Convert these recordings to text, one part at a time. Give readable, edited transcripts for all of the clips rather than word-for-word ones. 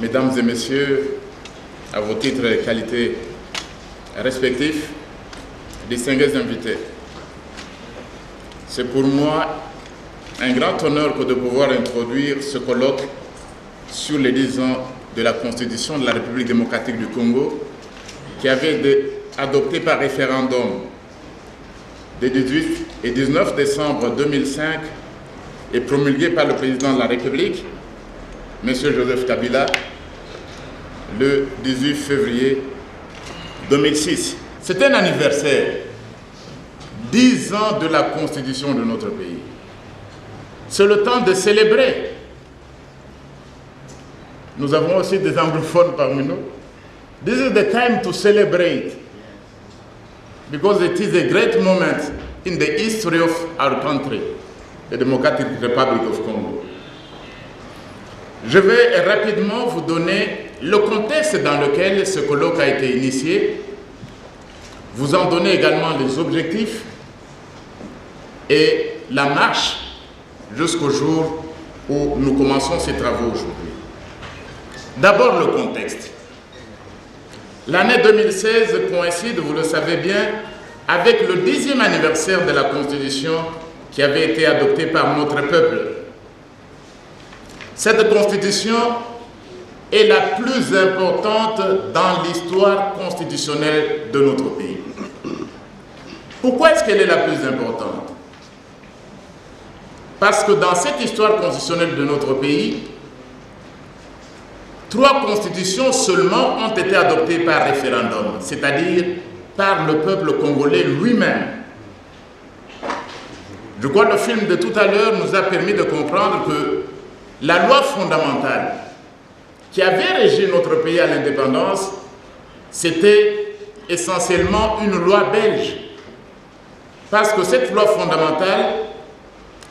Mesdames et Messieurs, à vos titres et qualités respectifs, distingués invités, c'est pour moi un grand honneur que de pouvoir introduire ce colloque sur les 10 ans de la Constitution de la République démocratique du Congo, qui avait été adoptée par référendum des 18 et 19 décembre 2005 et promulguée par le président de la République, M. Joseph Kabila, le 18 février 2006. C'est un anniversaire, 10 ans de la Constitution de notre pays. C'est le temps de célébrer. Nous avons aussi des anglophones parmi nous. This is the time to celebrate, because it is a great moment in the history of our country, the Democratic Republic of Congo. Je vais rapidement vous donner le contexte dans lequel ce colloque a été initié, vous en donner également les objectifs et la marche jusqu'au jour où nous commençons ces travaux aujourd'hui. D'abord le contexte. L'année 2016 coïncide, vous le savez bien, avec le 10e anniversaire de la Constitution qui avait été adoptée par notre peuple. Cette Constitution est la plus importante dans l'histoire constitutionnelle de notre pays. Pourquoi est-ce qu'elle est la plus importante? Parce que dans cette histoire constitutionnelle de notre pays, 3 constitutions seulement ont été adoptées par référendum, c'est-à-dire par le peuple congolais lui-même. Je crois que le film de tout à l'heure nous a permis de comprendre que la loi fondamentale qui avait régi notre pays à l'indépendance, c'était essentiellement une loi belge. Parce que cette loi fondamentale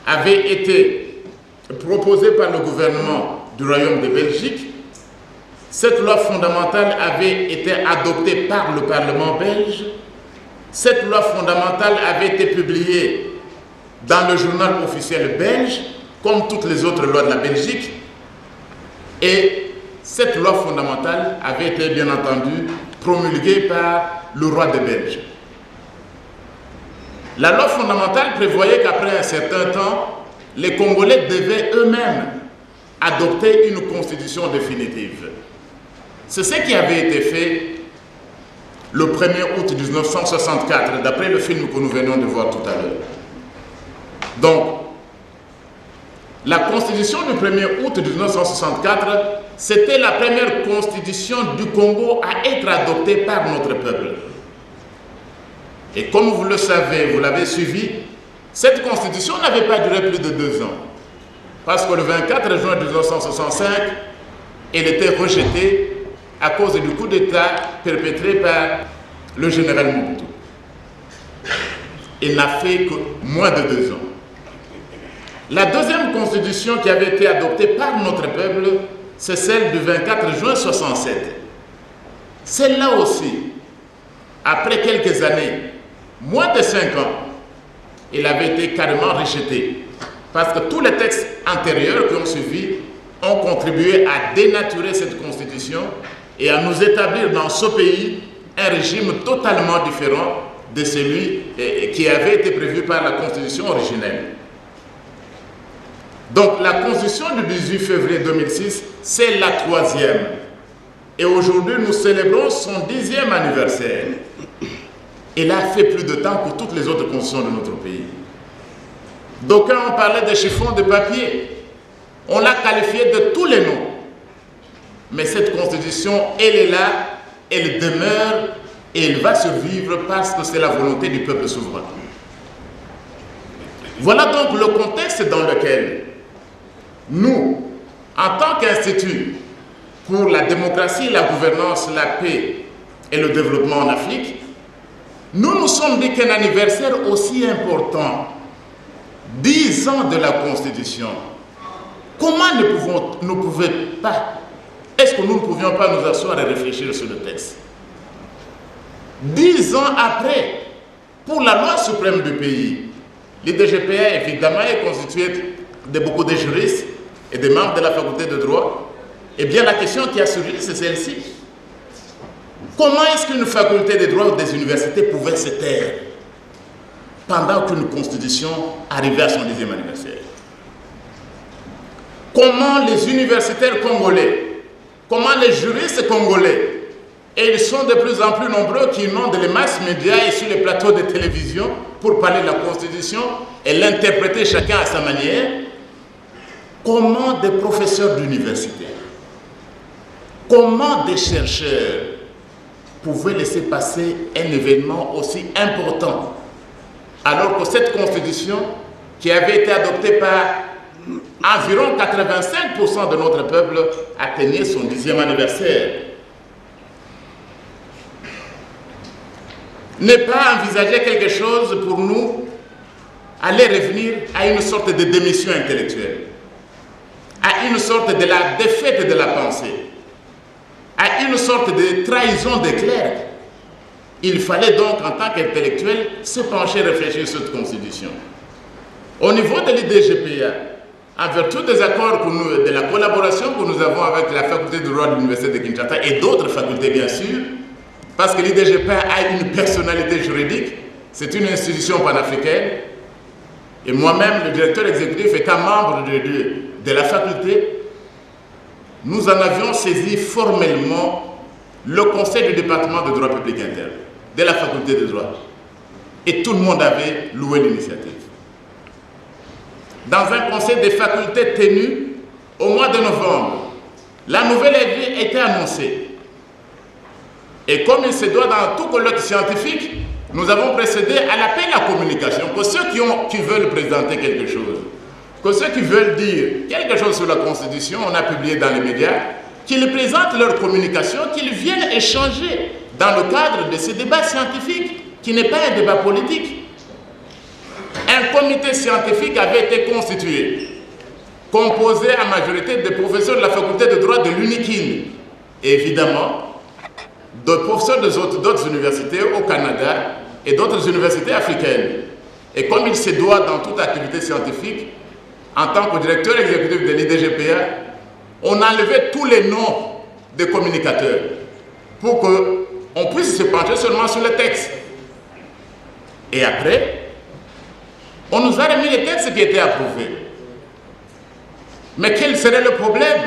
avait été proposée par le gouvernement du Royaume de Belgique. Cette loi fondamentale avait été adoptée par le Parlement belge. Cette loi fondamentale avait été publiée dans le journal officiel belge, comme toutes les autres lois de la Belgique. Et cette loi fondamentale avait été, bien entendu, promulguée par le roi des Belges. La loi fondamentale prévoyait qu'après un certain temps, les Congolais devaient eux-mêmes adopter une constitution définitive. C'est ce qui avait été fait le 1er août 1964, d'après le film que nous venons de voir tout à l'heure. Donc, la constitution du 1er août 1964, c'était la première constitution du Congo à être adoptée par notre peuple. Et comme vous le savez, vous l'avez suivi, cette constitution n'avait pas duré plus de 2 ans. Parce que le 24 juin 1965, elle était rejetée à cause du coup d'État perpétré par le général Mobutu. Il n'a fait que moins de 2 ans. La deuxième constitution qui avait été adoptée par notre peuple, c'est celle du 24 juin 1967. Celle-là aussi, après quelques années, moins de 5 ans, elle avait été carrément rejetée. Parce que tous les textes antérieurs qui ont suivi ont contribué à dénaturer cette constitution et à nous établir dans ce pays un régime totalement différent de celui qui avait été prévu par la constitution originelle. Donc la constitution du 18 février 2006, c'est la 3e. Et aujourd'hui, nous célébrons son 10e anniversaire. Elle a fait plus de temps que toutes les autres constitutions de notre pays. D'aucuns ont parlé de chiffons de papier. On l'a qualifiée de tous les noms. Mais cette constitution, elle est là, elle demeure et elle va survivre parce que c'est la volonté du peuple souverain. Voilà donc le contexte dans lequel nous, en tant qu'institut pour la démocratie, la gouvernance, la paix et le développement en Afrique, nous nous sommes dit qu'un anniversaire aussi important, 10 ans de la Constitution, comment ne pouvons pas, est-ce que nous ne pouvions pas nous asseoir et réfléchir sur le texte? 10 ans après, pour la loi suprême du pays, l'IDGPA évidemment est constituée de beaucoup de juristes et des membres de la faculté de droit. Eh bien, la question qui a surgi, c'est celle-ci. Comment est-ce qu'une faculté de droit des universités pouvait se taire pendant qu'une constitution arrivait à son 10e anniversaire? Comment les universitaires congolais, comment les juristes congolais, et ils sont de plus en plus nombreux qui inondent les masses médias et sur les plateaux de télévision pour parler de la Constitution et l'interpréter chacun à sa manière, comment des professeurs d'université, comment des chercheurs pouvaient laisser passer un événement aussi important alors que cette Constitution, qui avait été adoptée par environ 85% de notre peuple, atteignait son 10e anniversaire. Ne pas envisager quelque chose pour nous, aller revenir à une sorte de démission intellectuelle, à une sorte de la défaite de la pensée, à une sorte de trahison des clercs. Il fallait donc, en tant qu'intellectuel, se pencher et réfléchir sur cette constitution. Au niveau de l'IDGPA, en vertu des accords de la collaboration que nous avons avec la faculté de droit de l'Université de Kinshasa et d'autres facultés bien sûr, parce que l'IDGPA a une personnalité juridique, c'est une institution panafricaine, et moi-même, le directeur exécutif, étant membre de la faculté, nous en avions saisi formellement le conseil du département de droit public interne, de la faculté de droit. Et tout le monde avait loué l'initiative. Dans un conseil des facultés tenu au mois de novembre, la nouvelle avis était annoncée. Et comme il se doit dans tout colloque scientifique, nous avons précédé à l'appel à la communication, que ceux qui veulent présenter quelque chose, que ceux qui veulent dire quelque chose sur la Constitution, on a publié dans les médias, qu'ils présentent leur communication, qu'ils viennent échanger dans le cadre de ce débat scientifique, qui n'est pas un débat politique. Un comité scientifique avait été constitué, composé à majorité des professeurs de la faculté de droit de l'UNIKIN, et évidemment de professeurs d'autres universités au Canada et d'autres universités africaines. Et comme il se doit dans toute activité scientifique, en tant que directeur exécutif de l'IDGPA, on a enlevé tous les noms des communicateurs pour qu'on puisse se pencher seulement sur les textes. Et après, on nous a remis les textes qui étaient approuvés. Mais quel serait le problème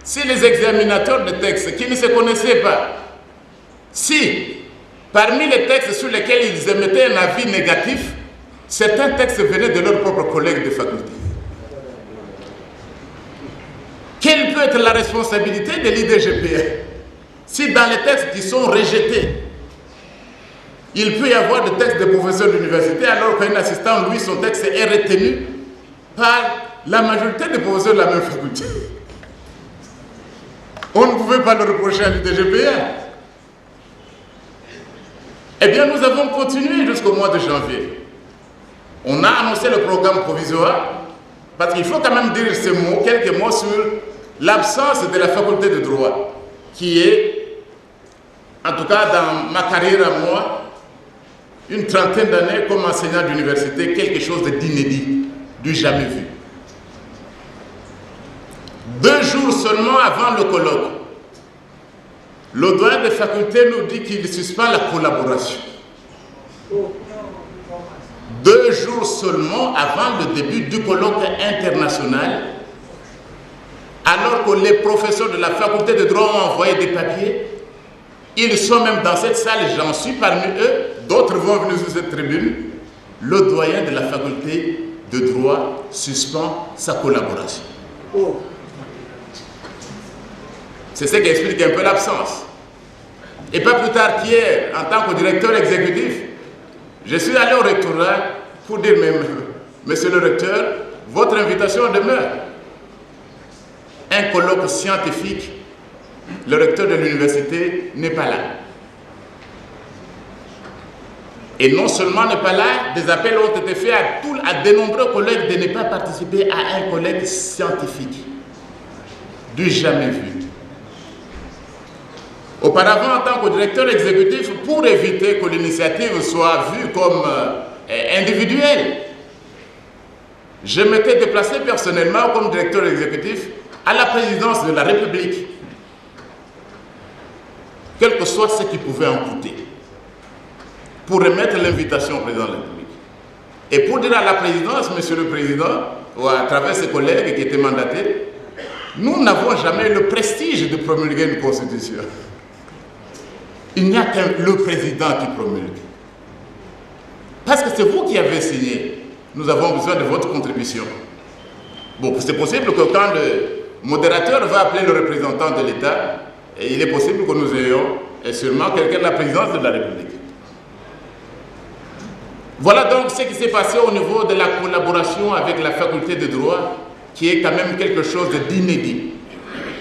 si les examinateurs de textes qui ne se connaissaient pas, si parmi les textes sur lesquels ils émettaient un avis négatif, certains textes venaient de leurs propres collègues de faculté? Quelle peut être la responsabilité de l'IDGPA si dans les textes qui sont rejetés, il peut y avoir des textes de professeurs d'université alors qu'un assistant, lui, son texte est retenu par la majorité des professeurs de la même faculté? On ne pouvait pas le reprocher à l'IDGPA. Eh bien, nous avons continué jusqu'au mois de janvier. On a annoncé le programme provisoire, parce qu'il faut quand même dire ces mots, quelques mots sur l'absence de la faculté de droit, qui est, en tout cas dans ma carrière à moi, une trentaine d'années comme enseignant d'université, quelque chose d'inédit, du jamais vu. 2 jours seulement avant le colloque, le doyen des facultés nous dit qu'il suspend la collaboration. 2 jours seulement avant le début du colloque international, alors que les professeurs de la faculté de droit ont envoyé des papiers, ils sont même dans cette salle, j'en suis parmi eux, d'autres vont venir sur cette tribune, le doyen de la faculté de droit suspend sa collaboration. C'est ce qui explique un peu l'absence. Et pas plus tard qu'hier, en tant que directeur exécutif, je suis allé au rectorat pour dire, monsieur le recteur, votre invitation demeure. Un colloque scientifique, le recteur de l'université n'est pas là. Et non seulement n'est pas là, des appels ont été faits à de nombreux collègues de ne pas participer à un colloque scientifique. Du jamais vu. Auparavant, en tant que directeur exécutif, pour éviter que l'initiative soit vue comme individuelle, je m'étais déplacé personnellement comme directeur exécutif à la présidence de la République, quel que soit ce qui pouvait en coûter, pour remettre l'invitation au président de la République. Et pour dire à la présidence, Monsieur le Président, ou à travers ses collègues qui étaient mandatés, nous n'avons jamais le prestige de promulguer une constitution. Il n'y a qu'un le président qui promulgue. Parce que c'est vous qui avez signé. Nous avons besoin de votre contribution. Bon, c'est possible que quand le modérateur va appeler le représentant de l'État, il est possible que nous ayons sûrement quelqu'un de la présidence de la République. Voilà donc ce qui s'est passé au niveau de la collaboration avec la faculté de droit, qui est quand même quelque chose d'inédit.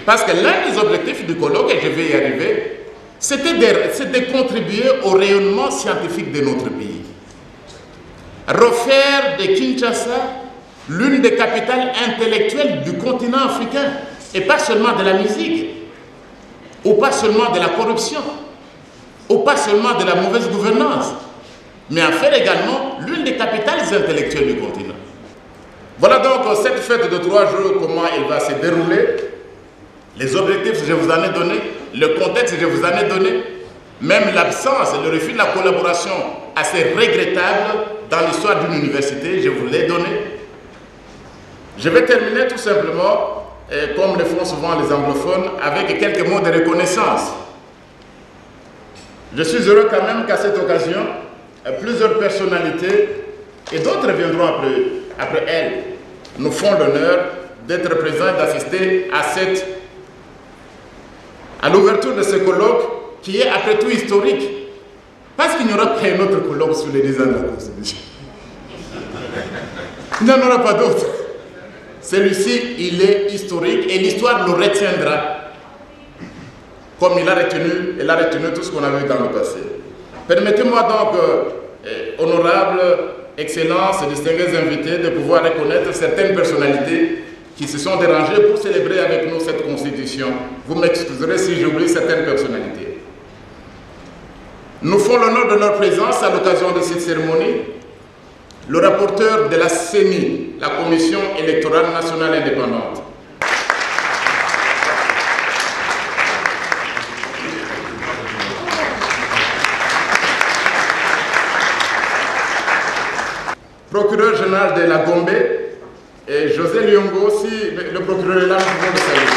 Parce que l'un des objectifs du colloque, et je vais y arriver, c'était de contribuer au rayonnement scientifique de notre pays. Refaire de Kinshasa l'une des capitales intellectuelles du continent africain, et pas seulement de la musique, ou pas seulement de la corruption, ou pas seulement de la mauvaise gouvernance, mais en faire également l'une des capitales intellectuelles du continent. Voilà donc cette fête de 3 jours, comment elle va se dérouler. Les objectifs, je vous en ai donné, le contexte, je vous en ai donné, même l'absence et le refus de la collaboration assez regrettable dans l'histoire d'une université, je vous l'ai donné. Je vais terminer tout simplement, comme le font souvent les anglophones, avec quelques mots de reconnaissance. Je suis heureux quand même qu'à cette occasion, plusieurs personnalités, et d'autres viendront après elles, nous font l'honneur d'être présents et d'assister à l'ouverture de ce colloque qui est après tout historique. Parce qu'il n'y aura pas un autre colloque sur les 10 ans de la Constitution. Il n'y en aura pas d'autre. Celui-ci, il est historique et l'histoire le retiendra comme elle a retenu tout ce qu'on a vu dans le passé. Permettez-moi donc, honorables, excellences et distingués invités, de pouvoir reconnaître certaines personnalités qui se sont dérangées pour célébrer avec nous cette Constitution. Vous m'excuserez si j'oublie certaines personnalités. Nous font l'honneur de leur présence à l'occasion de cette cérémonie le rapporteur de la CENI, la Commission électorale nationale indépendante. Procureur général de la Gombe, et José Lyongo, si le procureur est là, nous pouvons le saluer.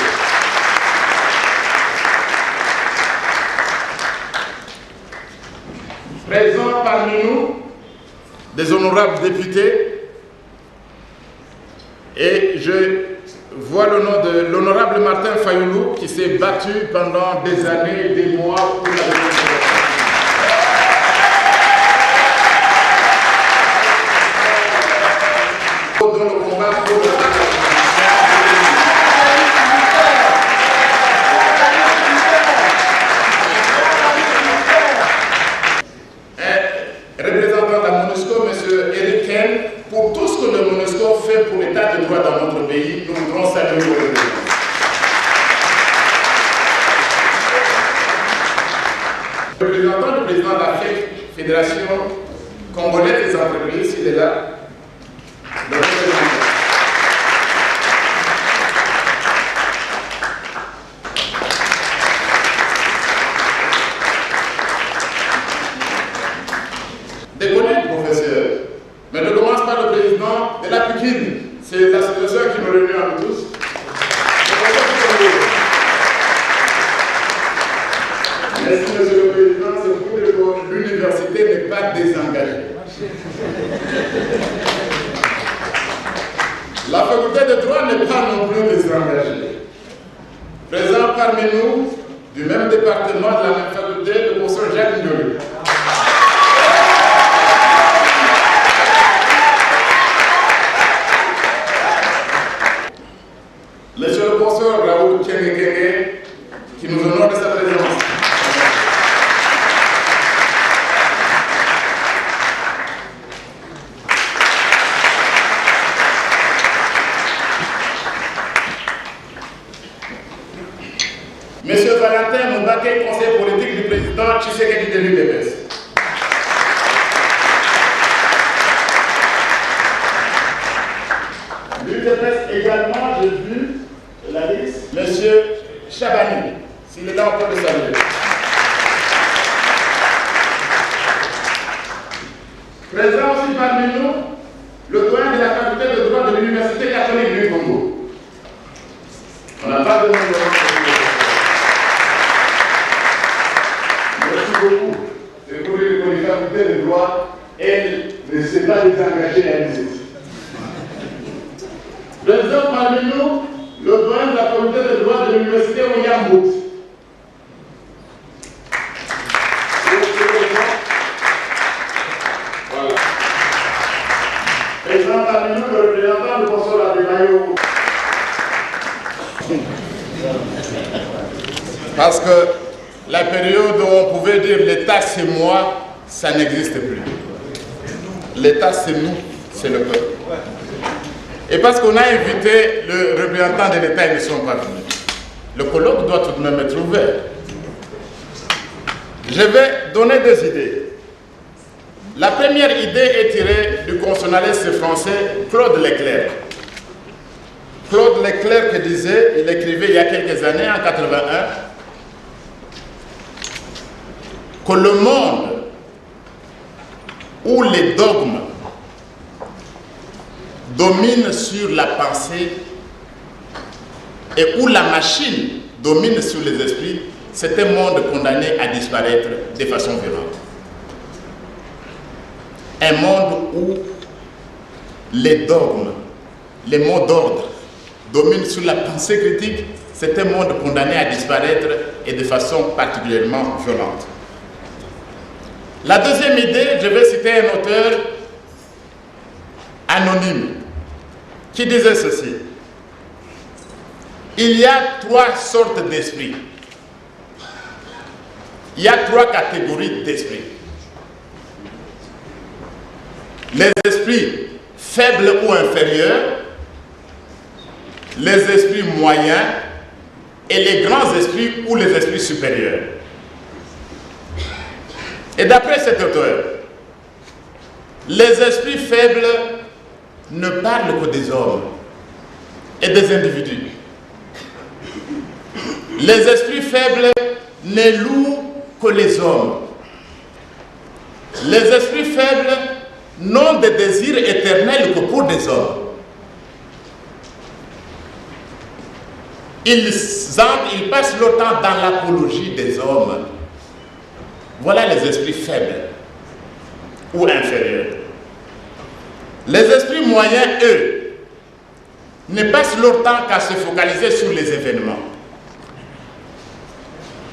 Présents parmi nous, des honorables députés, et je vois le nom de l'honorable Martin Fayoulou qui s'est battu pendant des années, des mois pour la démocratie. Dans le combat pour représentant de la MONUSCO, M. Eric Ken, pour tout ce que le MONUSCO fait pour l'état de droit dans notre pays, nous voudrons saluer vos représentants. Représentant du président de la Fédération congolaise des entreprises, il est là. Des collègues, professeur, mais ne commence pas le président de la Pikine. C'est la situation qui nous réunit à nous tous. Merci, monsieur le président, c'est pour dire que l'université n'est pas désengagée. La faculté de droit n'est pas non plus désengagée. Présent parmi nous, du même département de la même faculté, le professeur Jacques Ndoli. Monsieur le professeur Raoul Kengekenge, qui nous honore de sa présence. Monsieur Valentin Moubaké, conseiller politique du président Tshisekedi de l'UDPS. L'UDPS également, j'ai vu la Ligue Merci beaucoup. C'est pour les facultés de droit, elle ne s'est pas désengagée à l'ICESI. Présent parmi nous, le doyen de la faculté de droit de l'université William Booth. Voilà. Présent parmi nous, le représentant du consulat de Mayo. Parce que la période où on pouvait dire l'État c'est moi, ça n'existe plus. L'État c'est nous, c'est le peuple. Et parce qu'on a invité le représentant de l'État, ils ne sont pas venus. Le colloque doit tout de même être ouvert. Je vais donner des idées. La première idée est tirée du constitutionnaliste français Claude Leclerc. Claude Leclerc qui disait, il écrivait il y a quelques années, en 81, que le monde où les dogmes dominent sur la pensée et où la machine domine sur les esprits, c'est un monde condamné à disparaître de façon violente. Un monde où les dogmes, les mots d'ordre dominent sur la pensée critique, c'est un monde condamné à disparaître et de façon particulièrement violente. La deuxième idée, je vais citer un auteur anonyme qui disait ceci. Il y a trois sortes d'esprits. Il y a trois catégories d'esprits. Les esprits faibles ou inférieurs, les esprits moyens et les grands esprits ou les esprits supérieurs. Et d'après cet auteur, les esprits faibles ne parlent que des hommes et des individus. Les esprits faibles ne louent que les hommes. Les esprits faibles n'ont de désirs éternels que pour des hommes. Ils passent leur temps dans l'apologie des hommes. Voilà les esprits faibles ou inférieurs. Les esprits moyens, eux, ne passent leur temps qu'à se focaliser sur les événements.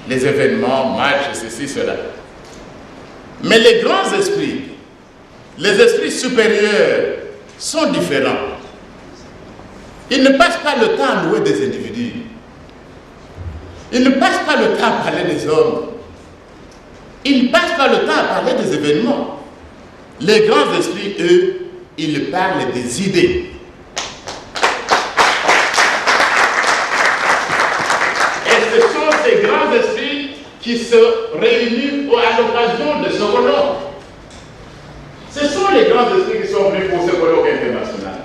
Les événements, matchs, ceci, cela. Mais les grands esprits, les esprits supérieurs, sont différents. Ils ne passent pas le temps à louer des individus. Ils ne passent pas le temps à parler des hommes. Ils ne passent pas le temps à parler des événements. Les grands esprits, eux, ils parlent des idées. Et ce sont ces grands esprits qui se réunissent à l'occasion de ce colloque. Ce sont les grands esprits qui sont venus pour ce colloque international.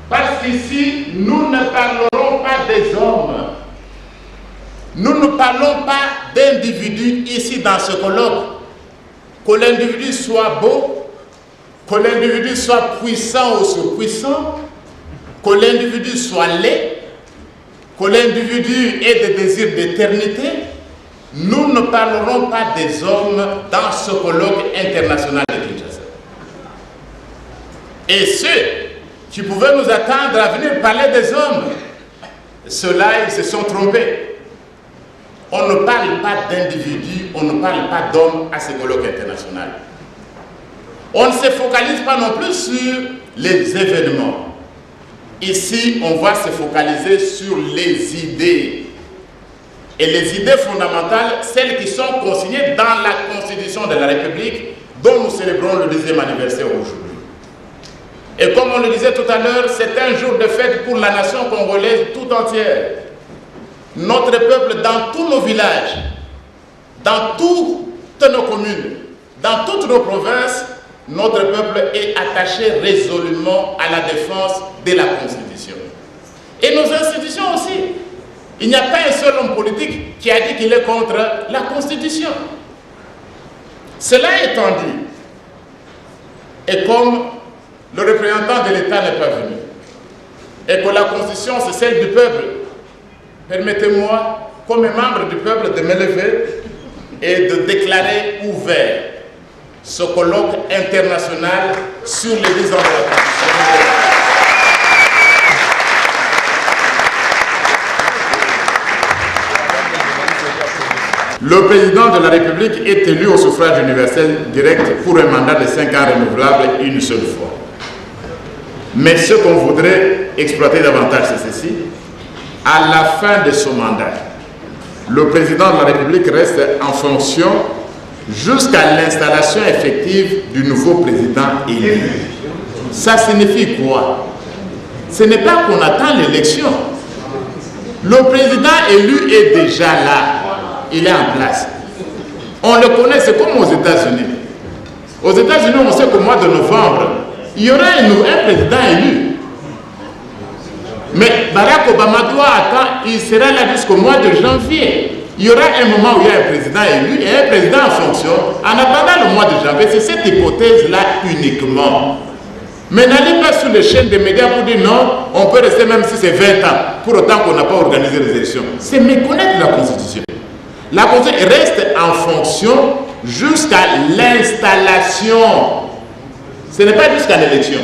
Parce qu'ici, nous ne parlerons pas des hommes. Nous ne parlons pas d'individus ici dans ce colloque. Que l'individu soit beau, que l'individu soit puissant ou surpuissant, que l'individu soit laid, que l'individu ait des désirs d'éternité. Nous ne parlerons pas des hommes dans ce colloque international de Kinshasa. Et ceux qui pouvaient nous attendre à venir parler des hommes, ceux-là, ils se sont trompés. On ne parle pas d'individus, on ne parle pas d'hommes à ce colloque international. On ne se focalise pas non plus sur les événements. Ici, on va se focaliser sur les idées. Et les idées fondamentales, celles qui sont consignées dans la Constitution de la République, dont nous célébrons le 10e anniversaire aujourd'hui. Et comme on le disait tout à l'heure, c'est un jour de fête pour la nation congolaise tout entière. Notre peuple, dans tous nos villages, dans toutes nos communes, dans toutes nos provinces, notre peuple est attaché résolument à la défense de la Constitution. Et nos institutions aussi. Il n'y a pas un seul homme politique qui a dit qu'il est contre la Constitution. Cela étant dit, et comme le représentant de l'État n'est pas venu et que la Constitution, c'est celle du peuple, permettez-moi, comme membre du peuple, de me lever et de déclarer ouvert ce colloque international sur les 10 ans de la Constitution. Le président de la République est élu au suffrage universel direct pour un mandat de 5 ans renouvelable une seule fois. Mais ce qu'on voudrait exploiter davantage, c'est ceci. À la fin de son mandat, le président de la République reste en fonction jusqu'à l'installation effective du nouveau président élu. Ça signifie quoi? Ce n'est pas qu'on attend l'élection. Le président élu est déjà là. Il est en place. On le connaît, c'est comme aux États-Unis. Aux États-Unis, on sait qu'au mois de novembre, il y aura un président élu. Mais Barack Obama doit attendre, il sera là jusqu'au mois de janvier. Il y aura un moment où il y a un président élu et un président en fonction. En attendant le mois de janvier, c'est cette hypothèse-là uniquement. Mais n'allez pas sur les chaînes des médias pour dire non, on peut rester même si c'est 20 ans, pour autant qu'on n'a pas organisé les élections. C'est méconnaître la Constitution. La Constitution reste en fonction jusqu'à l'installation. Ce n'est pas jusqu'à l'élection.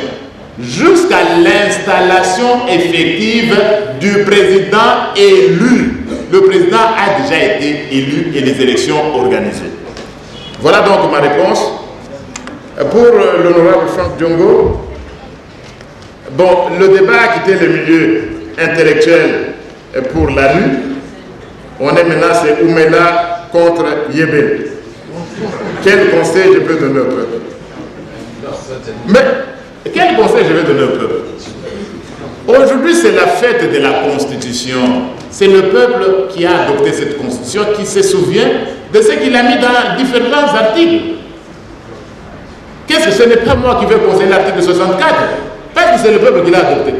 Jusqu'à l'installation effective du président élu. Le président a déjà été élu et les élections organisées. Voilà donc ma réponse. Pour l'honorable Franck Diongo, bon, le débat a quitté le milieu intellectuel pour la rue. On est maintenant, c'est Oumela contre Yébé. Quel conseil je peux donner au peuple? Mais quel conseil je vais donner au peuple? Aujourd'hui, c'est la fête de la Constitution. C'est le peuple qui a adopté cette Constitution, qui se souvient de ce qu'il a mis dans différents articles. Qu'est-ce que ce n'est pas moi qui vais poser l'article 64? Parce que c'est le peuple qui l'a adopté.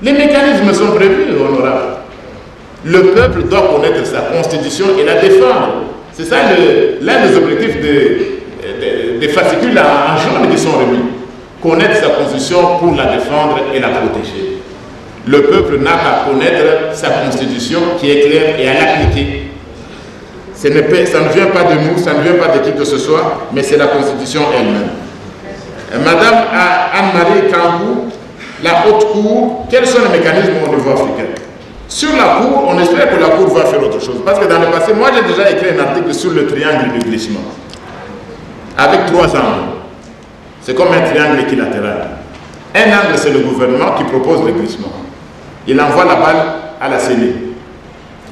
Les mécanismes sont prévus, honorable. Le peuple doit connaître sa constitution et la défendre. C'est ça l'un des objectifs des fascicules en jaune qui sont remis. Connaître sa constitution pour la défendre et la protéger. Le peuple n'a qu'à connaître sa constitution qui est claire et à l'appliquer. Ça ne vient pas de nous, ça ne vient pas de qui que ce soit, mais c'est la constitution elle-même. Madame Anne-Marie Kambou, la haute cour, quels sont les mécanismes au niveau africain? Sur la cour, on espère que la cour va faire autre chose. Parce que dans le passé, moi j'ai déjà écrit un article sur le triangle du glissement. Avec 3 angles. C'est comme un triangle équilatéral. Un angle, c'est le gouvernement qui propose le glissement. Il envoie la balle à la CENI.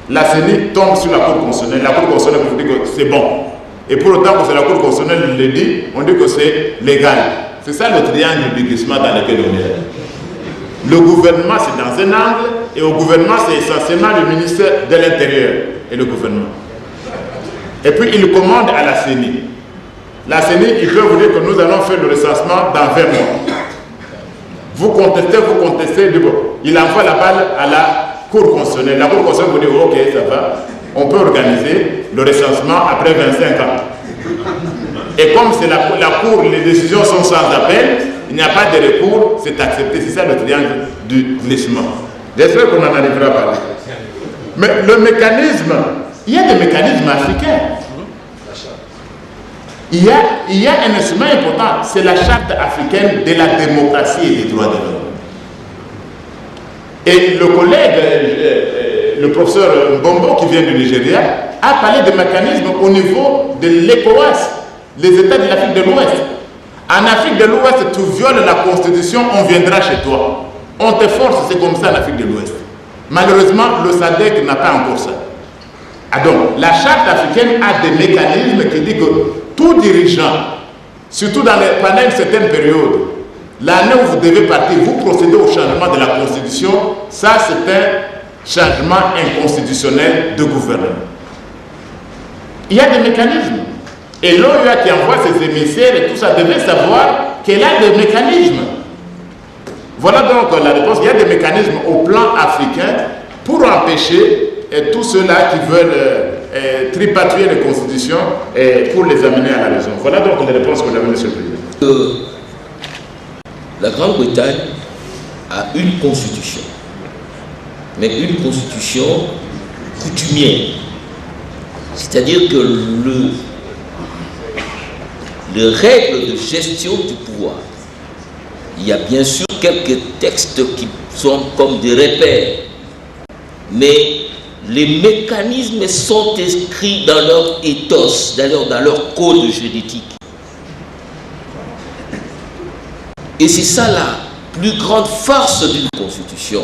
La CENI tombe sur la Cour constitutionnelle. La Cour constitutionnelle vous dit que c'est bon. Et pour autant que c'est la Cour constitutionnelle qui le dit, on dit que c'est légal. C'est ça le triangle du glissement dans lequel on est. Le gouvernement, c'est dans un angle, et au gouvernement, c'est essentiellement le ministère de l'Intérieur et le gouvernement. Et puis, il commande à la CENI. La CENI, il peut vous dire que nous allons faire le recensement dans 20 mois. Vous contestez, il envoie la balle à la Cour constitutionnelle. La Cour constitutionnelle vous dit, ok, ça va, on peut organiser le recensement après 25 ans. Et comme c'est la Cour, les décisions sont sans appel, il n'y a pas de recours, c'est accepté. C'est ça le triangle du glissement. J'espère qu'on en arrivera par là. Mais le mécanisme, il y a des mécanismes africains. Il y a un instrument important, c'est la charte africaine de la démocratie et des droits de l'homme. Et le collègue, le professeur Mbombo qui vient du Nigeria, a parlé de mécanismes au niveau de l'ECOWAS, les États de l'Afrique de l'Ouest. En Afrique de l'Ouest, tu violes la Constitution, on viendra chez toi. On te force, c'est comme ça en Afrique de l'Ouest. Malheureusement, le SADC n'a pas encore ça. Ah donc, la charte africaine a des mécanismes qui disent que tout dirigeant, surtout pendant une certaine période, l'année où vous devez partir, vous procédez au changement de la Constitution, ça c'est un changement inconstitutionnel de gouvernement. Il y a des mécanismes. Et l'OUA qui envoie ses émissaires et tout ça devait savoir qu'elle a des mécanismes. Voilà donc la réponse. Il y a des mécanismes au plan africain pour empêcher tous ceux-là qui veulent tripatouiller les constitutions et pour les amener à la raison. Voilà donc les réponses que j'avais, Monsieur le Président. La Grande-Bretagne a une constitution, mais une constitution coutumière. C'est-à-dire que les règles de gestion du pouvoir, il y a bien sûr quelques textes qui sont comme des repères, mais les mécanismes sont inscrits dans leur ethos, d'ailleurs dans leur code juridique. Et c'est ça la plus grande force d'une constitution.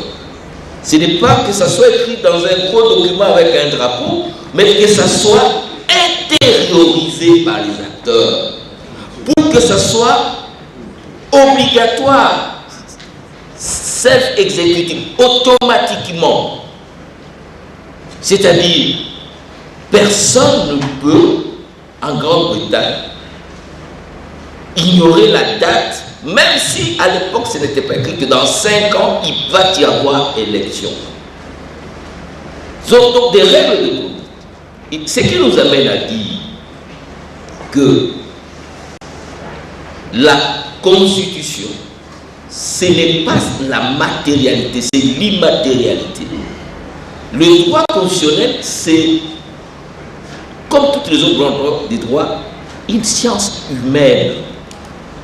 Ce n'est pas que ça soit écrit dans un gros document avec un drapeau, mais que ça soit intériorisé par les acteurs, pour que ça soit obligatoire, self-exécutif, automatiquement. C'est-à-dire, personne ne peut, en Grande-Bretagne, ignorer la date, même si à l'époque ce n'était pas écrit que dans 5 ans, il va y avoir élection. Ce sont donc des règles de conduite. Ce qui nous amène à dire que la Constitution, ce n'est pas la matérialité, c'est l'immatérialité. Le droit constitutionnel, c'est, comme toutes les autres branches des droits, une science humaine.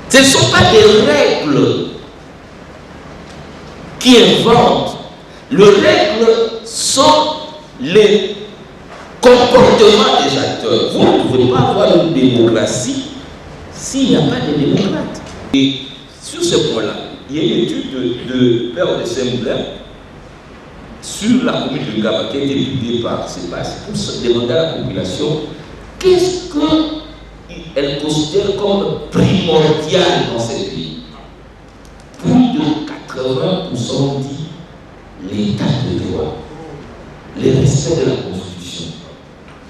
Ce ne sont pas des règles qui inventent. Les règles sont les comportements des acteurs. Vous ne pouvez pas avoir une démocratie s'il n'y a pas de démocrate. Et sur ce point-là, il y a une étude de Père de Saint-Moulin sur la commune de Gaba qui a été publiée par CEPAS pour se demander à la population qu'est-ce qu'elle considère comme primordial dans ce pays. Plus de 80% dit l'état de droit, le respect de la Constitution,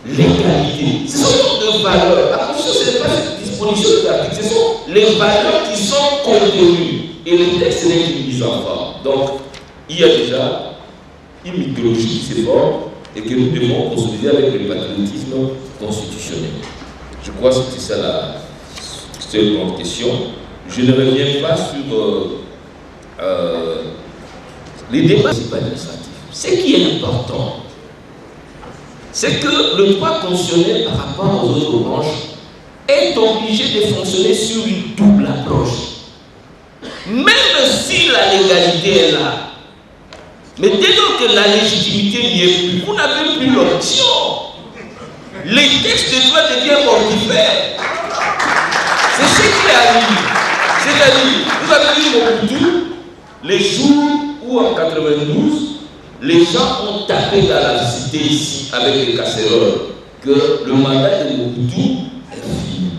l'égalité. Ce sont deux valeurs. La Constitution, ce n'est pas cette disposition de l'article, ce sont les valeurs qui sont contenues. Et le texte n'est qu'une mise en forme. Donc, il y a déjà une mythologie qui s'éforme et que nous devons consolider avec le patriotisme constitutionnel. Je crois que c'est ça la grande question. Je ne reviens pas sur les débats administratifs. Ce qui est important, c'est que le droit constitutionnel par rapport aux autres branches est obligé de fonctionner sur une double approche. Même si la légalité est là, mais dès lors que la légitimité n'y est plus, vous n'avez plus l'option. Les textes de loi deviennent mortifères. C'est ce qui arrive. C'est-à-dire, vous avez vu Mobutu, les jours où en 92, les gens ont tapé dans la cité ici avec les casseroles que le mandat de Mobutu est fini.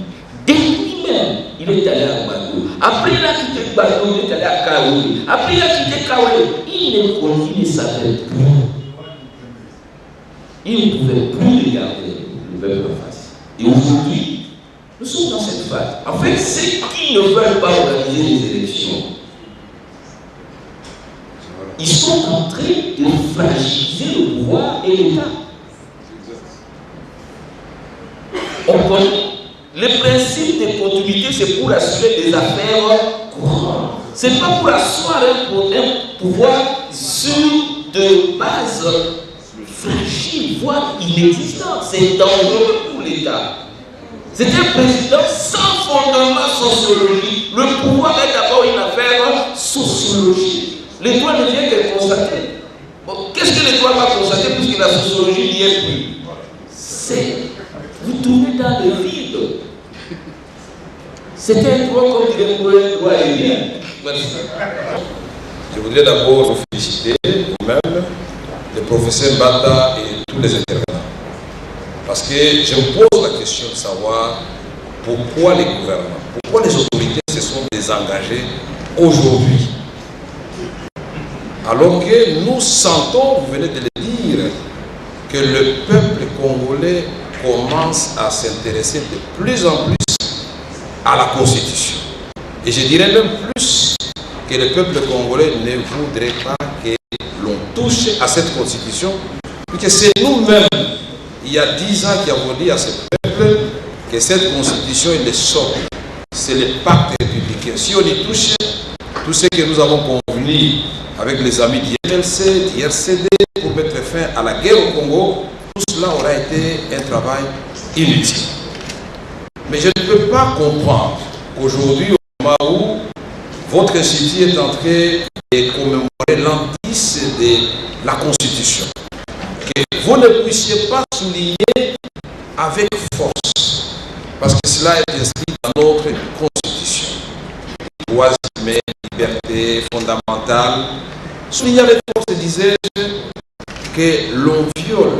Dès lui-même, il est allé à Gbagbo. Après, il a quitté Gbagbo, il est allé à Kaouli. Après, il a quitté Kaouli. Il ne savait plus. Il ne pouvait plus regarder le peuple en face. Et aujourd'hui, nous sommes dans cette phase. En fait, ceux qui ne veulent pas organiser les élections, ils sont en train de fragiliser le pouvoir et l'État. On connaît les principes de continuité, c'est pour assurer des affaires courantes. Ce n'est pas pour asseoir un pouvoir sur de bases fragiles, voire inexistantes. C'est dangereux pour l'État. C'est un président sans fondement sociologique. Le pouvoir est d'abord une affaire sociologique. Le droit ne vient que constater. Bon, qu'est-ce que le droit va constater puisque la sociologie n'y est plus? C'est vous tournez dans le vide. C'est un droit comme dirait le droit aérien. Je voudrais d'abord vous féliciter vous-même, le professeur Bata et tous les intervenants. Parce que je me pose la question de savoir pourquoi les gouvernements, pourquoi les autorités se sont désengagées aujourd'hui. Alors que nous sentons, vous venez de le dire, que le peuple congolais commence à s'intéresser de plus en plus à la Constitution. Et je dirais même plus que le peuple congolais ne voudrait pas que l'on touche à cette Constitution, puisque c'est nous-mêmes, il y a 10 ans, qui avons dit à ce peuple que cette Constitution est le socle, c'est le pacte républicain. Si on y touche, tout ce que nous avons convenu avec les amis d'IRLC, d'IRCD pour mettre fin à la guerre au Congo, tout cela aura été un travail inutile. Mais je ne peux pas comprendre qu'aujourd'hui, au moment où votre institut est en train de commémorer l'an 10 de la Constitution, que vous ne puissiez pas souligner avec force, parce que cela est inscrit dans notre Constitution. Droits humains, liberté fondamentale. Souligner avec force, disais-je, que l'on viole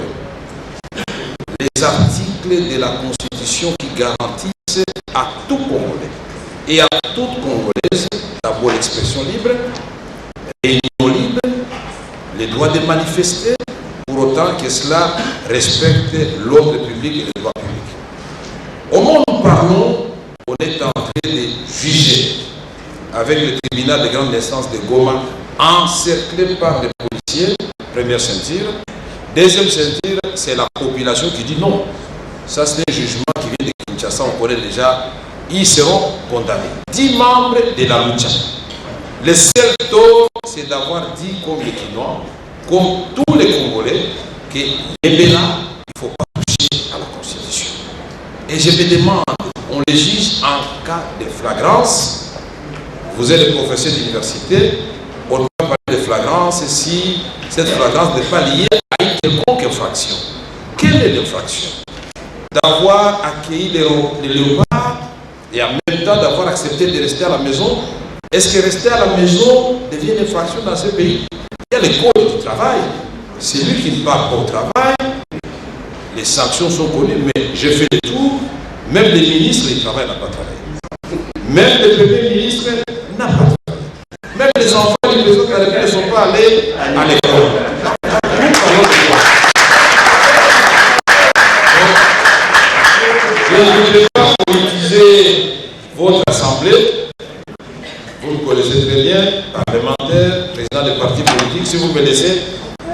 les articles de la Constitution qui garantissent à tout Congolais et à toute Congolaise d'abord l'expression libre, réunion libre, les droits de manifester, pour autant que cela respecte l'ordre public et les droits publics. Au moment où nous parlons, on est en train de juger avec le tribunal de grande instance de Goma, encerclé par les policiers, première ceinture. Deuxième ceinture, c'est la population qui dit non. Ça, c'est un jugement qui vient de Kinshasa, on connaît déjà. Ils seront condamnés. 10 membres de la Lucha. Le seul tort, c'est d'avoir dit comme les Quinois, comme tous les Congolais, que Yébéla, il ne faut pas toucher à la Constitution. Et je me demande, on les juge en cas de flagrance. Vous êtes le professeur d'université, on doit parler de flagrance si cette flagrance n'est pas liée à une quelconque infraction. Quelle est l'infraction? D'avoir accueilli les léopards et en même temps d'avoir accepté de rester à la maison. Est-ce que rester à la maison devient une infraction dans ce pays? Il y a les codes du travail. Celui qui ne part pas au travail, les sanctions sont connues, mais je fais le tour. Même les ministres, ils travaillent, n'a pas travaillé. Même le premier ministre n'a pas travaillé. Même les enfants du président de la République ne sont pas allés à l'école. Je ne voudrais pas politiser votre assemblée. Vous me connaissez très bien, parlementaire, président des partis politiques. Si vous me laissez,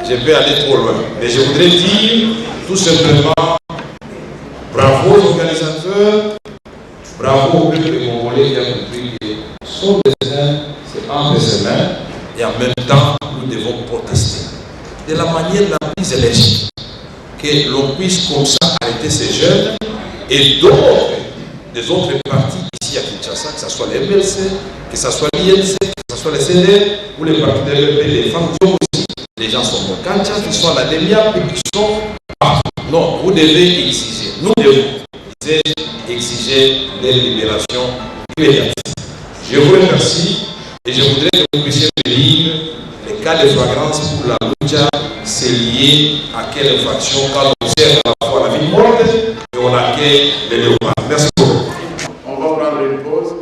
je vais aller trop loin. Mais je voudrais dire tout simplement bravo aux organisateurs, bravo au peuple congolais qui a compris que son destin, c'est entre ses mains, et en même temps, nous devons protester. De la manière la plus énergique, que l'on puisse comme ça arrêter ces jeunes et d'autres, des autres partis ici à Kinshasa, que ce soit les MLC, que ce soit l'INC, que ce soit les CD, ou les partis de l'EP, les femmes aussi. Les gens sont bons. Quand ils sont à la demi-heure, ils sont partout. Non, vous devez exiger. Nous devons exiger des libérations immédiates. Je vous remercie et je voudrais que vous puissiez me lire les cas de flagrance pour la lucha, c'est lié à quelle infraction quand on sert à la fois la vie morte et on accueille les léopards. Merci beaucoup. On va prendre une pause.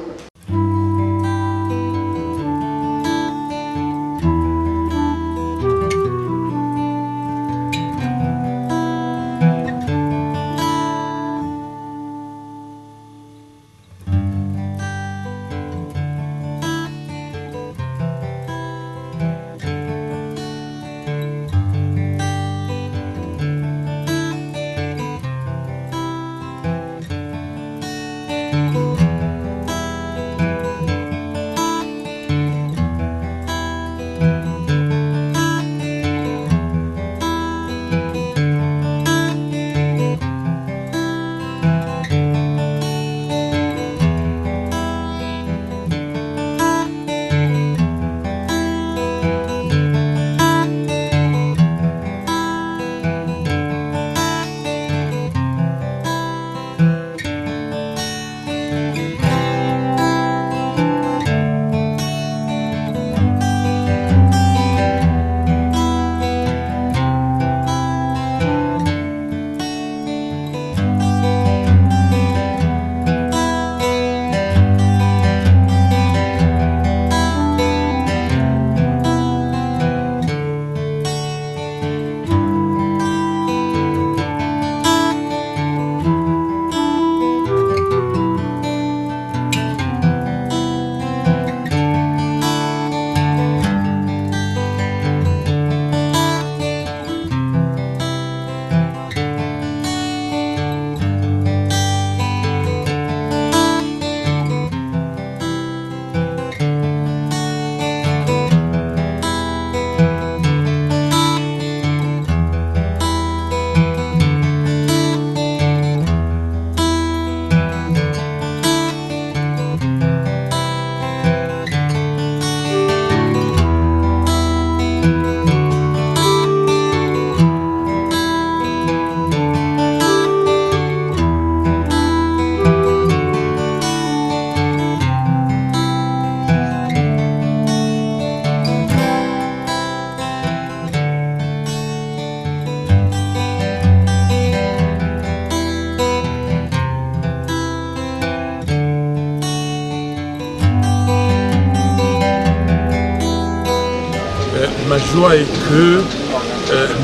ma joie est que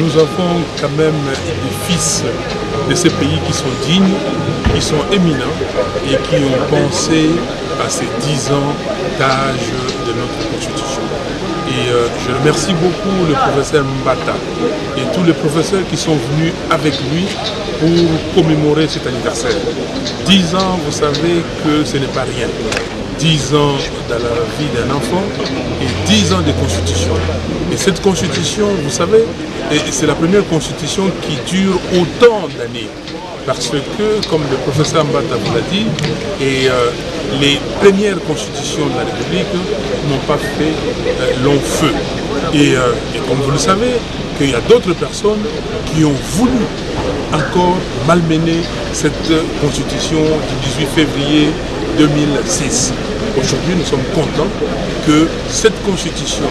nous avons quand même des fils de ces pays qui sont dignes, qui sont éminents et qui ont pensé à ces 10 ans d'âge de notre Constitution. Et je remercie beaucoup le professeur Mbata et tous les professeurs qui sont venus avec lui pour commémorer cet anniversaire. 10 ans, vous savez que ce n'est pas rien. 10 ans dans la vie d'un enfant et 10 ans de constitution. Et cette constitution, vous savez, c'est la première constitution qui dure autant d'années. Parce que, comme le professeur Mbata vous l'a dit, les premières constitutions de la République n'ont pas fait long feu. Et comme vous le savez, qu'il y a d'autres personnes qui ont voulu encore malmener cette constitution du 18 février 2006. Aujourd'hui, nous sommes contents que cette constitution,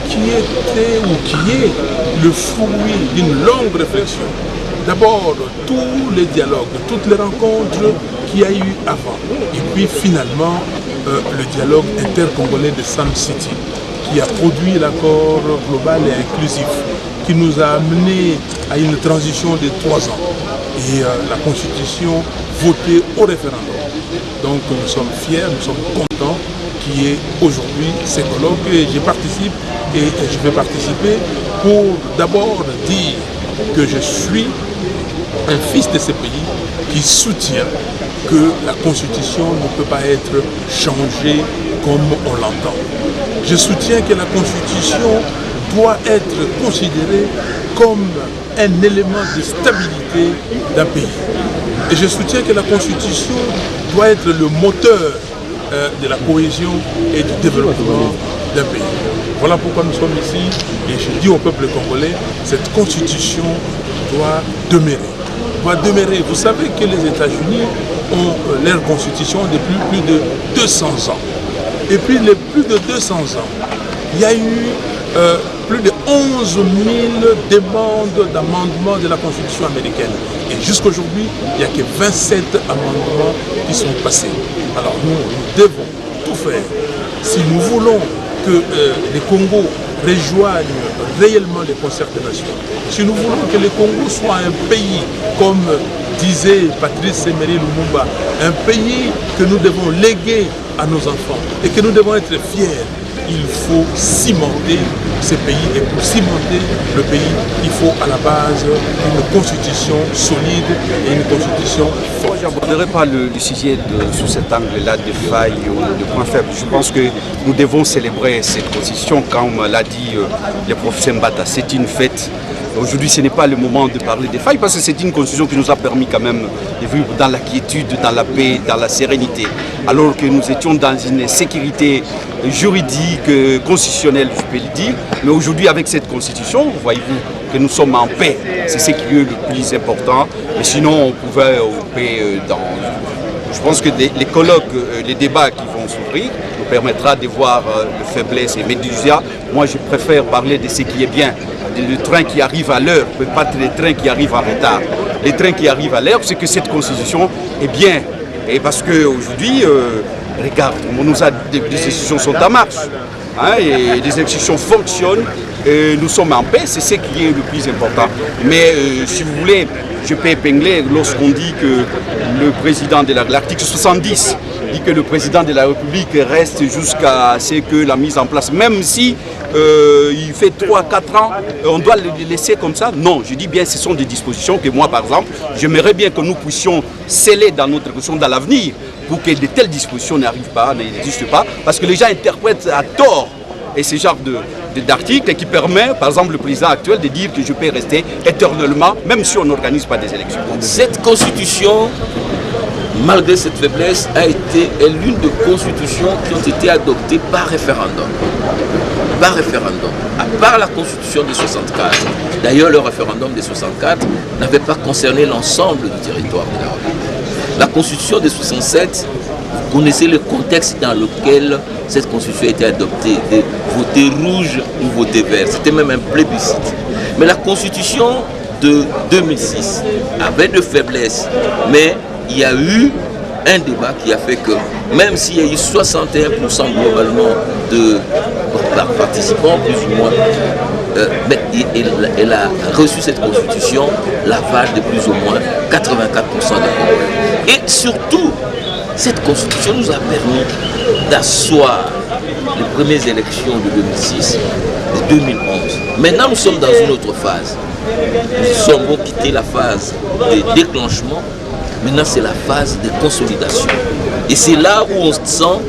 qui était ou qui est le fruit d'une longue réflexion, d'abord tous les dialogues, toutes les rencontres qu'il y a eu avant, et puis finalement le dialogue intercongolais de Sun City, qui a produit l'accord global et inclusif, qui nous a amené à une transition de 3 ans, et la constitution votée au référendum. Donc nous sommes fiers, nous sommes contents qu'il y ait aujourd'hui ces colloques et j'y participe et je vais participer pour d'abord dire que je suis un fils de ces pays qui soutient que la Constitution ne peut pas être changée comme on l'entend. Je soutiens que la Constitution doit être considérée comme un élément de stabilité d'un pays. Et je soutiens que la Constitution doit être le moteur de la cohésion et du développement d'un pays. Voilà pourquoi nous sommes ici et je dis au peuple congolais, cette Constitution doit demeurer. Vous savez que les États-Unis ont leur Constitution depuis plus de 200 ans. Et puis les plus de 200 ans, il y a eu plus de 11 000 demandes d'amendement de la Constitution américaine. Et jusqu'aujourd'hui, il n'y a que 27 amendements qui sont passés. Alors nous devons tout faire. Si nous voulons que les Congos rejoignent réellement les concerts des nations, si nous voulons que le Congo soit un pays, comme disait Patrice Emery Lumumba, un pays que nous devons léguer à nos enfants et que nous devons être fiers, il faut cimenter ces pays et pour cimenter le pays, il faut à la base une constitution solide et une constitution forte. Je n'aborderai pas le sujet sous cet angle-là de failles ou de points faibles. Je pense que nous devons célébrer cette constitution, comme l'a dit le professeur Mbata, c'est une fête. Aujourd'hui, ce n'est pas le moment de parler des failles parce que c'est une constitution qui nous a permis quand même de vivre dans la quiétude, dans la paix, dans la sérénité. Alors que nous étions dans une sécurité juridique, constitutionnelle, je peux le dire. Mais aujourd'hui, avec cette constitution, voyez-vous que nous sommes en paix. C'est ce qui est le plus important. Mais sinon, on pouvait je pense que les colloques, les débats qui vont s'ouvrir nous permettra de voir les faiblesses. Mais déjà, moi, je préfère parler de ce qui est bien. Le train qui arrive à l'heure, pas les trains qui arrivent en retard. Les trains qui arrivent à l'heure, c'est que cette constitution est bien. Et parce qu'aujourd'hui, regarde, les institutions sont en marche. Hein, et les institutions fonctionnent. Et nous sommes en paix, c'est ce qui est le plus important. Mais si vous voulez, je peux épingler lorsqu'on dit que le président de l'article 70 dit que le président de la République reste jusqu'à ce que la mise en place, même si il fait 3-4 ans, on doit le laisser comme ça. Non, je dis bien ce sont des dispositions que moi, par exemple, j'aimerais bien que nous puissions sceller dans notre question dans l'avenir pour que de telles dispositions n'existent pas, parce que les gens interprètent à tort et ce genre d'article qui permet, par exemple, le président actuel de dire que je peux rester éternellement, même si on n'organise pas des élections. Cette constitution, malgré cette faiblesse, est l'une des constitutions qui ont été adoptées par référendum. Par référendum. À part la constitution de 64. D'ailleurs, le référendum de 64 n'avait pas concerné l'ensemble du territoire de la République. La constitution de 67, vous connaissez le contexte dans lequel cette constitution a été adoptée, de voter rouge ou voter vert. C'était même un plébiscite. Mais la constitution de 2006 avait de faiblesses, mais il y a eu un débat qui a fait que, même s'il y a eu 61% globalement participant plus ou moins. Mais elle a reçu cette constitution, l'aval de plus ou moins 84% des Congolais. Et surtout, cette constitution nous a permis d'asseoir les premières élections de 2006, de 2011. Maintenant, nous sommes dans une autre phase. Nous avons quitté la phase de déclenchement. Maintenant, c'est la phase de consolidation. Et c'est là où on sent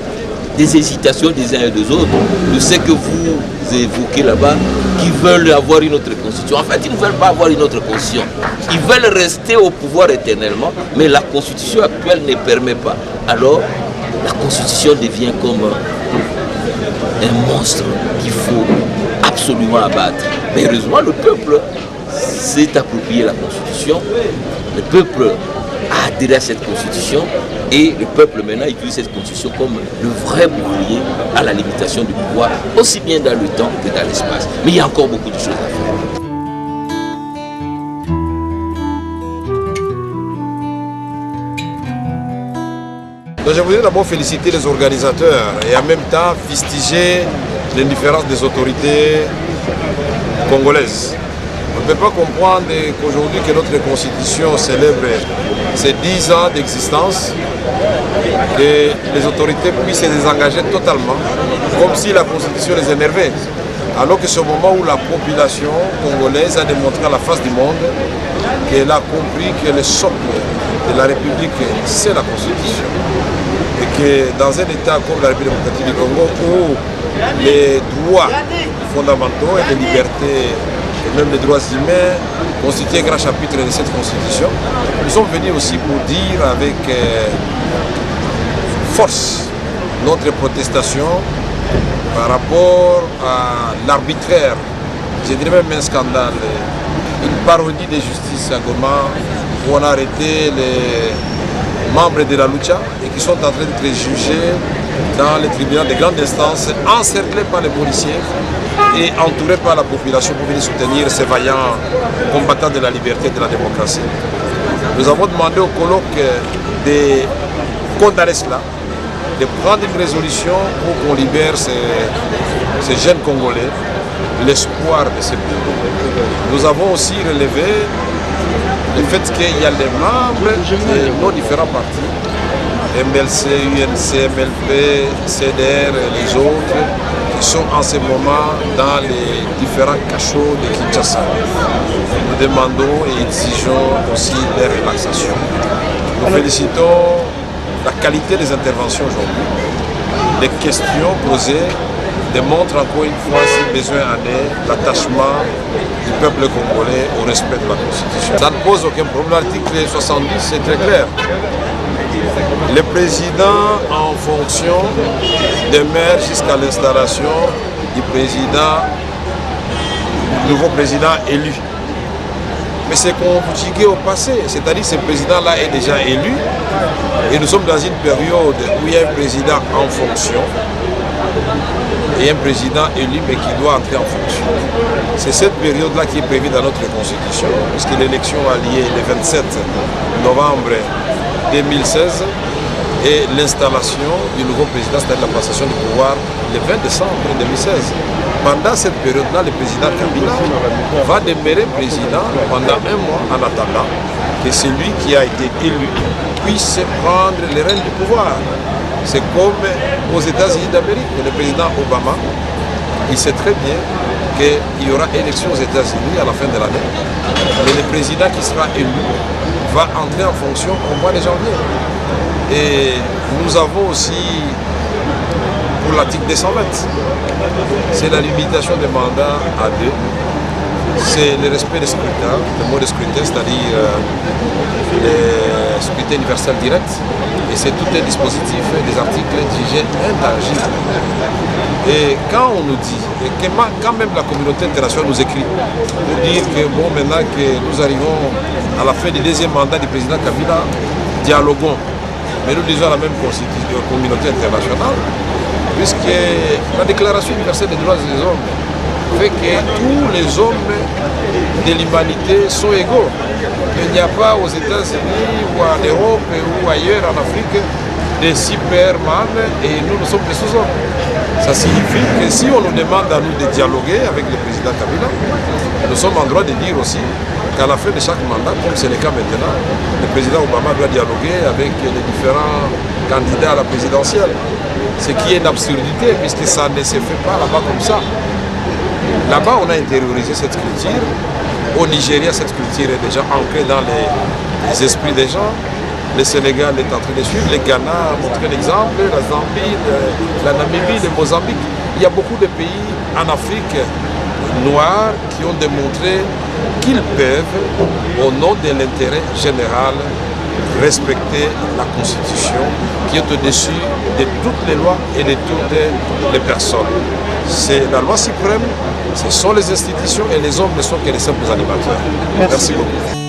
des hésitations des uns et des autres. Je sais que vous évoquez là-bas qu'ils veulent avoir une autre constitution. En fait, ils ne veulent pas avoir une autre constitution. Ils veulent rester au pouvoir éternellement, mais la constitution actuelle ne permet pas. Alors, la constitution devient comme un monstre qu'il faut absolument abattre. Mais heureusement, le peuple s'est approprié la constitution. Le peuple a adhéré à cette constitution et le peuple maintenant utilise cette constitution comme le vrai bouclier à la limitation du pouvoir, aussi bien dans le temps que dans l'espace. Mais il y a encore beaucoup de choses à faire. Donc je voudrais d'abord féliciter les organisateurs et en même temps fustiger l'indifférence des autorités congolaises. On ne peut pas comprendre qu'aujourd'hui que notre constitution célèbre ses 10 ans d'existence, que les autorités puissent se désengager totalement, comme si la constitution les énervait. Alors que c'est au moment où la population congolaise a démontré à la face du monde qu'elle a compris que le socle de la République, c'est la constitution. Et que dans un État comme la République démocratique du Congo, où les droits fondamentaux et les libertés, et même les droits humains, constituent un grand chapitre de cette constitution, nous sommes venus aussi pour dire avec force notre protestation par rapport à l'arbitraire, je dirais même un scandale, une parodie de justice à Goma, où on a arrêté les membres de la Lucha et qui sont en train d'être jugés dans les tribunaux de grande instance, encerclés par les policiers et entourés par la population pour venir soutenir ces vaillants combattants de la liberté et de la démocratie. Nous avons demandé au colloque de condamner cela, de prendre une résolution pour qu'on libère ces jeunes Congolais, l'espoir de ce pays. Nous avons aussi relevé le fait qu'il y a les membres de nos différents partis, MLC, UNC, MLP, CDR et les autres, qui sont en ce moment dans les différents cachots de Kinshasa. Nous demandons et exigeons aussi des relaxations. Nous félicitons la qualité des interventions aujourd'hui. Les questions posées démontrent encore une fois, si besoin en est, l'attachement du peuple congolais au respect de la Constitution. Ça ne pose aucun problème. L'article 70 c'est très clair. Le président en fonction demeure jusqu'à l'installation du nouveau président élu. Mais c'est conjugué au passé, c'est-à-dire que ce président-là est déjà élu et nous sommes dans une période où il y a un président en fonction et un président élu mais qui doit entrer en fonction. C'est cette période-là qui est prévue dans notre Constitution, puisque l'élection a lieu le 27 novembre 2016 et l'installation du nouveau président, c'est-à-dire la passation du pouvoir, le 20 décembre 2016. Pendant cette période-là, le président Kabila va demeurer président pendant un mois en attendant que celui qui a été élu puisse prendre les rênes du pouvoir. C'est comme aux États-Unis d'Amérique, le président Obama, il sait très bien qu'il y aura élection aux États-Unis à la fin de l'année, mais le président qui sera élu va entrer en fonction au mois de janvier. Et nous avons aussi, pour l'article 220, c'est la limitation des mandats à 2, c'est le respect des scrutins, le mot de scrutin, c'est-à-dire le scrutin universel direct, et c'est tout un dispositif des articles jugés intangibles. Et quand on nous dit, et que quand même la communauté internationale nous écrit, pour dire que bon, maintenant que nous arrivons à la fin du deuxième mandat du président Kabila, dialoguons. Mais nous disons à la même communauté internationale, puisque la Déclaration universelle des droits des hommes fait que tous les hommes de l'humanité sont égaux. Il n'y a pas aux États-Unis ou en Europe ou ailleurs en Afrique des superman et nous sommes des sous-hommes. Ça signifie que si on nous demande à nous de dialoguer avec le président Kabila, nous sommes en droit de dire aussi qu'à la fin de chaque mandat, comme c'est le cas maintenant, le président Obama doit dialoguer avec les différents candidats à la présidentielle. Ce qui est une absurdité puisque ça ne se fait pas là-bas comme ça. Là-bas, on a intériorisé cette culture. Au Nigeria, cette culture est déjà ancrée dans les esprits des gens. Le Sénégal est en train de suivre, le Ghana a montré l'exemple, la Zambie, la Namibie, le Mozambique. Il y a beaucoup de pays en Afrique noirs qui ont démontré qu'ils peuvent, au nom de l'intérêt général, respecter la Constitution qui est au-dessus de toutes les lois et de toutes les personnes. C'est la loi suprême, ce sont les institutions et les hommes ne sont que les simples animateurs. Merci beaucoup.